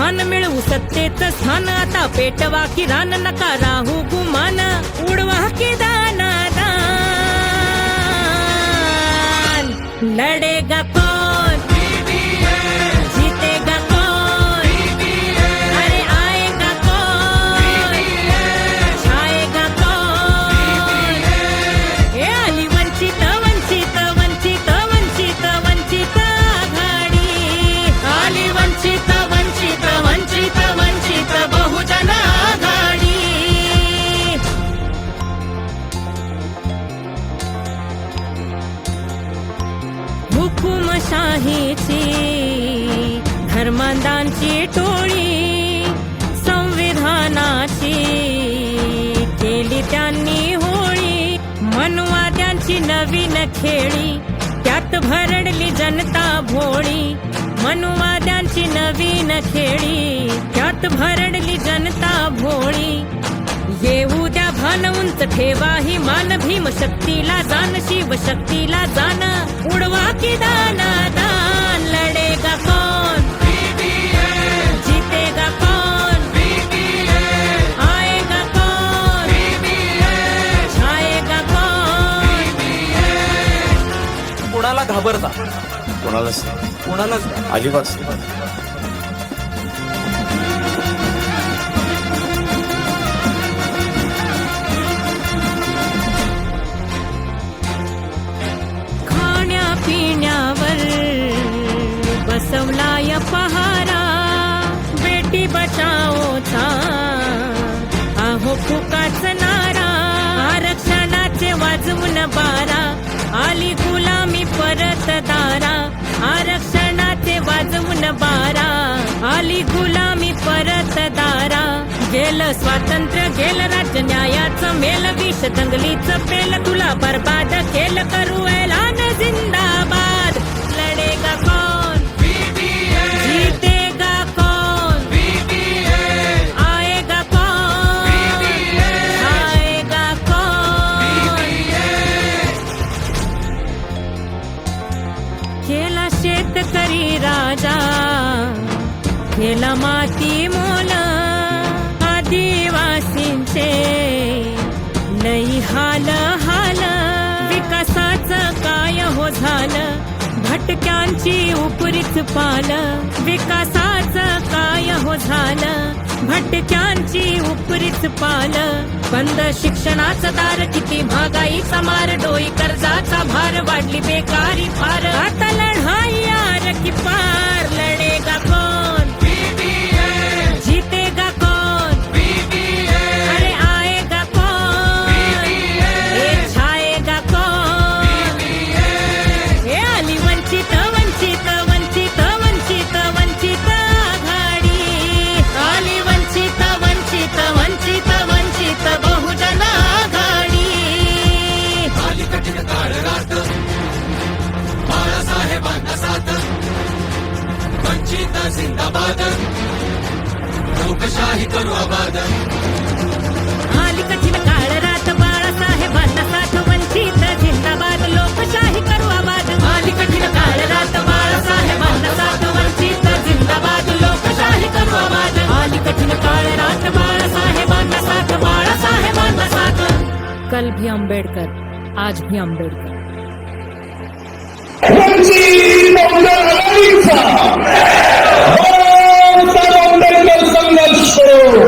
भान मिळवू सत्तेचं स्थान आता पेटवा की रान नका राहू गुमान उडवा की दाना दान लढेगा कौन जीतेगा कौन अरे आएगा कौन छाएगा कौन हे आली वंचित वंचित वंचित वंचित वंचित आघाडी आली वंचित वंचित वंचित वंचित बहुजन आघाडी हुकुमशाहीची धर्मांधांची टोळी संविधानाची केली त्यांनी होळी मनवाद्यांची नवीन खेळी त्यात भरडली जनता भोळी मनवाद्यांची नवीन खेळी त्यात भरडली जनता भोळी येऊ द्या भान उंच ठेवा ही मान भीम शक्तीला जाण शिव शक्तीला जाण उडवा की दाना दान लढेगा कौन जीतेगा कौन आएगा कौन छाएगा कौन कोणाला घाबरता कोणालाच कोणालाच अजिबात पिण्यावर बसवलाय पहारा बेटी बचाओचा आहो फुकाच नारा आरक्षणाचे वाजवून बारा आली गुलामी परत दारा आरक्षणाचे वाजवून बारा आली गुलामी परत दारा गेलं स्वातंत्र्य गेलं राज्य न्यायाचं मेल विष दंगलीचं पेल तुला बर्बाद केलं करू ऐलान जिंदाबाद लढेगा कौन जीतेगा कौन आएगा कौन आएगा कौन केला शेतकरी राजा केला माती मोल आदिवासींचे लई हाल हाल विकासाचं काय हो झालं भटक्यांची उपरीच पाल विकासाचं काय हो झालं भटक्यांची उपरीच पाल बंद शिक्षणाचं दार किती महागाईचा मार डोई कर्जाचा भार वाढली बेकारी फार आता लढाई यार की पार लढेगा कौन जीतेगा कौन अरे आएगा कौन ये छाएगा कौन हे आली वंचित वंचित वंचित वंचित वंचित आघाडी आली वंचित वंचित वंचित वंचित बहुजन आघाडी आली कठीण काळ रात बाळासाहेबांना साथ वंचित जिंदाबाद लोकशाही करू आबाद आली कठीण काळ रात बाळासाहेबांना साथ वंचित जिंदाबाद लोकशाही करू आबाद आली कठीण काळ रात बाळासाहेबांना साथ वंचित जिंदाबाद लोकशाही करू आबाद आली कठीण काळ रात बाळासाहेबांना साथ बाळासाहेबांना साथ कल भी अम्बेडकर आज भी अम्बेडकर वंचित बहुजन आघाडीचा आंबेडकर संघर्ष करो